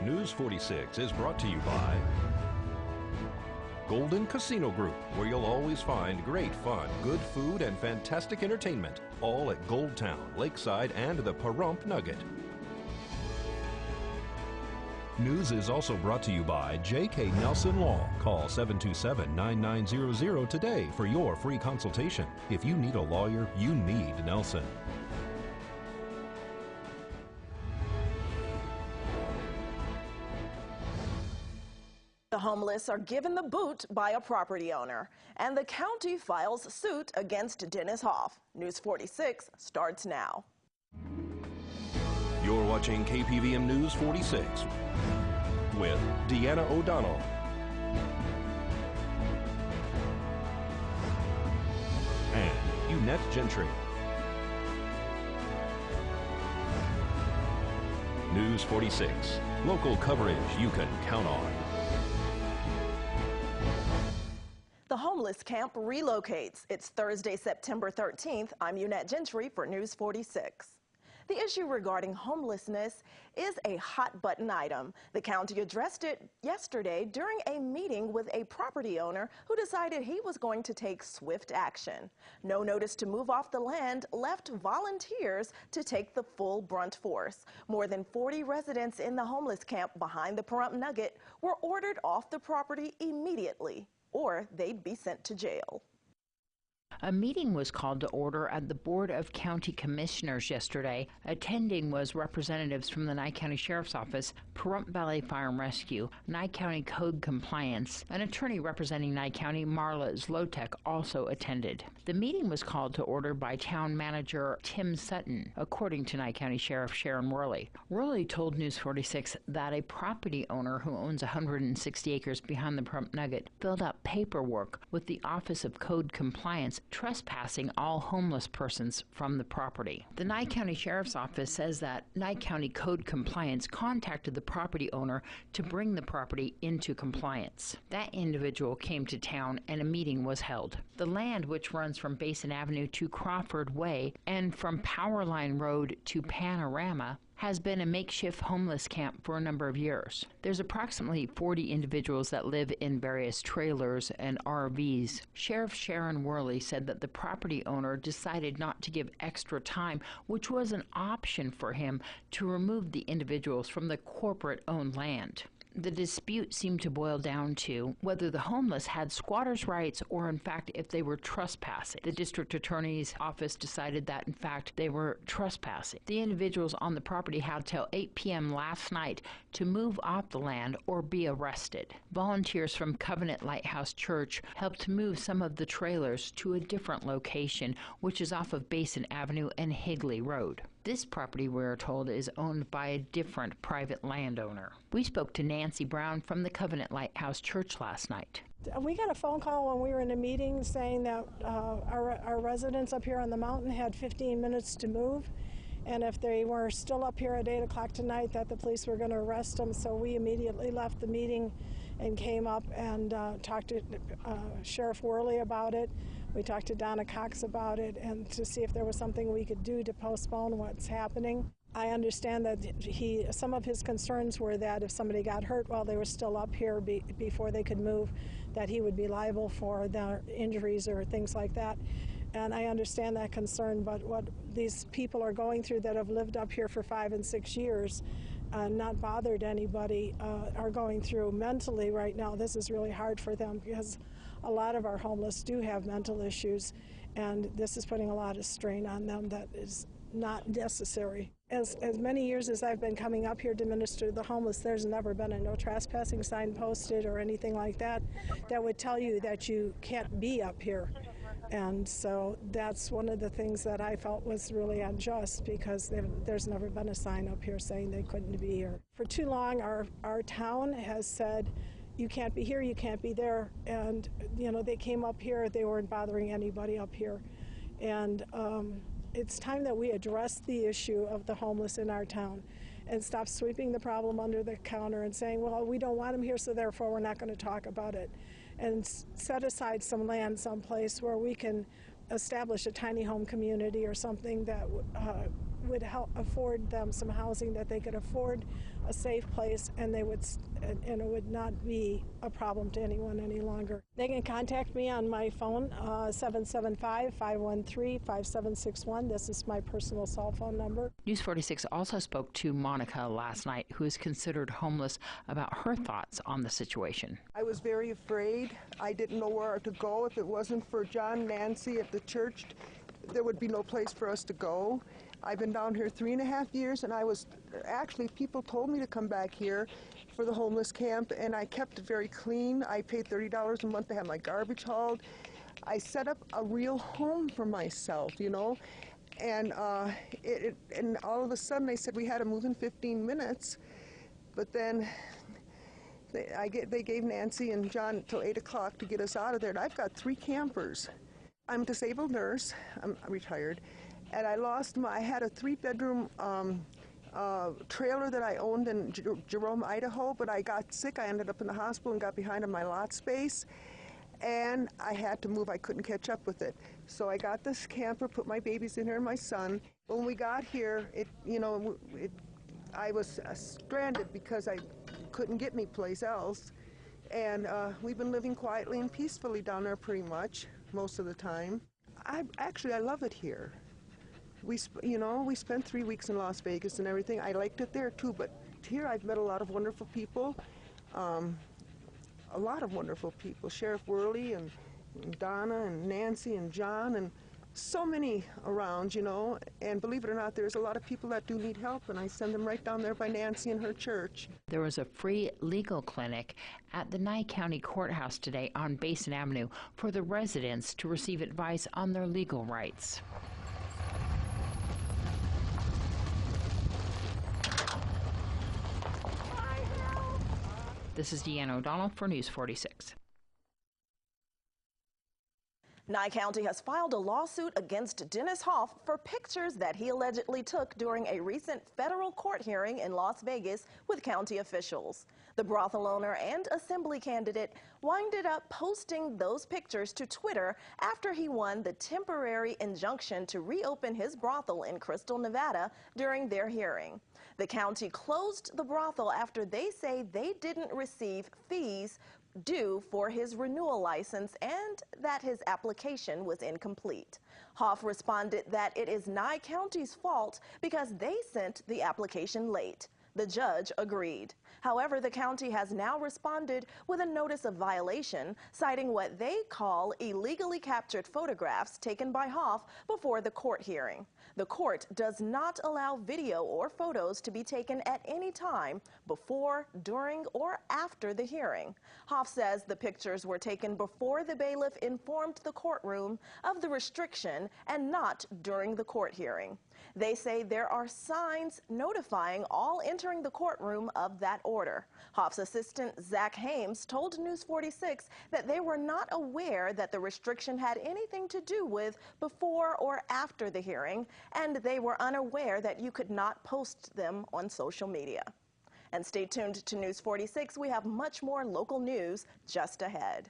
News 46 is brought to you by Golden Casino Group, where you'll always find great fun, good food, and fantastic entertainment, all at Gold Town, Lakeside, and the Pahrump Nugget. News is also brought to you by J.K. Nelson Law. Call 727-9900 today for your free consultation. If you need a lawyer, you need Nelson. The homeless are given the boot by a property owner, and the county files suit against Dennis Hoff. News 46 starts now. You're watching Kpvm News 46 with Deanna O'Donnell and Eunette Gentry. News 46, local coverage you can count on. The homeless camp relocates. It's Thursday, September 13th. I'm Eunette Gentry for News 46. The issue regarding homelessness is a hot-button item. The county addressed it yesterday during a meeting with a property owner who decided he was going to take swift action. No notice to move off the land left volunteers to take the full brunt force. More than 40 residents in the homeless camp behind the Pahrump Nugget were ordered off the property immediately, or they'd be sent to jail. A meeting was called to order at the Board of County Commissioners yesterday. Attending was representatives from the Nye County Sheriff's Office, Pahrump Valley Fire and Rescue, Nye County Code Compliance. An attorney representing Nye County, Marla Zlotek, also attended. The meeting was called to order by Town Manager Tim Sutton, according to Nye County Sheriff Sharon Worley. Worley told News 46 that a property owner who owns 160 acres behind the Pahrump Nugget filled out paperwork with the Office of Code Compliance trespassing all homeless persons from the property. The Nye County Sheriff's Office says that Nye County Code Compliance contacted the property owner to bring the property into compliance. That individual came to town and a meeting was held. The land, which runs from Basin Avenue to Crawford Way and from Powerline Road to Panorama, has been a makeshift homeless camp for a number of years. There's approximately 40 individuals that live in various trailers and RVs. Sheriff Sharon Worley said that the property owner decided not to give extra time, which was an option for him, to remove the individuals from the corporate-owned land. The dispute seemed to boil down to whether the homeless had squatters' rights or, in fact, if they were trespassing. The district attorney's office decided that, in fact, they were trespassing. The individuals on the property had till 8 p.m. last night to move off the land or be arrested. Volunteers from Covenant Lighthouse Church helped move some of the trailers to a different location, which is off of Basin Avenue and Higley Road. This property, we're told, is owned by a different private landowner. We spoke to Nancy Brown from the Covenant Lighthouse Church last night. We got a phone call when we were in a meeting saying that our residents up here on the mountain had 15 minutes to move, and if they were still up here at 8 o'clock tonight, that the police were going to arrest them. So we immediately left the meeting and came up and talked to Sheriff Worley about it. We talked to Donna Cox about it and to see if there was something we could do to postpone what's happening. I understand that some of his concerns were that if somebody got hurt while they were still up here before they could move, that he would be liable for their injuries or things like that. And I understand that concern, but what these people are going through that have lived up here for 5 and 6 years, not bothered anybody, are going through mentally right now. This is really hard for them because a lot of our homeless do have mental issues, and this is putting a lot of strain on them that is not necessary. As many years as I've been coming up here to minister to the homeless, there's never been a no trespassing sign posted or anything like that that would tell you that you can't be up here. And so that's one of the things that I felt was really unjust, because there's never been a sign up here saying they couldn't be here. For too long, our town has said, you can't be here, you can't be there. And, you know, they came up here, they weren't bothering anybody up here. And it's time that we address the issue of the homeless in our town and stop sweeping the problem under the counter and saying, well, we don't want them here, so therefore we're not going to talk about it. And set aside some land someplace where we can establish a tiny home community or something that would help afford them some housing, that they could afford a safe place, and it would not be a problem to anyone any longer. They can contact me on my phone, 775-513-5761. This is my personal cell phone number. News 46 also spoke to Monica last night, who is considered homeless, about her thoughts on the situation. I was very afraid. I didn't know where to go. If it wasn't for John and Nancy at the church, there would be no place for us to go. I've been down here 3.5 years, and people told me to come back here for the homeless camp, and I kept it very clean. I paid $30 a month to have my garbage hauled. I set up a real home for myself, you know, and and all of a sudden they said we had to move in 15 minutes, but then they gave Nancy and John till 8 o'clock to get us out of there, and I've got 3 campers. I'm a disabled nurse. I'm retired. And I had a 3-bedroom trailer that I owned in Jerome, Idaho, but I got sick. I ended up in the hospital and got behind on my lot space, and I had to move. I couldn't catch up with it. So I got this camper, put my babies in here and my son. When we got here, I was stranded because I couldn't get any place else. And we've been living quietly and peacefully down there pretty much most of the time. I love it here. We spent 3 weeks in Las Vegas and everything. I liked it there too, but here I've met a lot of wonderful people. Sheriff Worley and Donna and Nancy and John and so many around, you know. And believe it or not, there's a lot of people that do need help, and I send them right down there by Nancy and her church. There was a free legal clinic at the Nye County Courthouse today on Basin Avenue for the residents to receive advice on their legal rights. This is Deanna O'Donnell for News 46. Nye County has filed a lawsuit against Dennis Hoff for pictures that he allegedly took during a recent federal court hearing in Las Vegas with county officials. The brothel owner and assembly candidate winded up posting those pictures to Twitter after he won the temporary injunction to reopen his brothel in Crystal, Nevada during their hearing. The county closed the brothel after they say they didn't receive fees due for his renewal license and that his application was incomplete. Hoff responded that it is Nye County's fault because they sent the application late. The judge agreed. However, the county has now responded with a notice of violation, citing what they call illegally captured photographs taken by Hoff before the court hearing. The court does not allow video or photos to be taken at any time before, during, or after the hearing. Hoff says the pictures were taken before the bailiff informed the courtroom of the restriction and not during the court hearing. They say there are signs notifying all entering the courtroom of that order. Hoff's assistant, Zach Hames, told News 46 that they were not aware that the restriction had anything to do with before or after the hearing, and they were unaware that you could not post them on social media. And stay tuned to News 46. We have much more local news just ahead.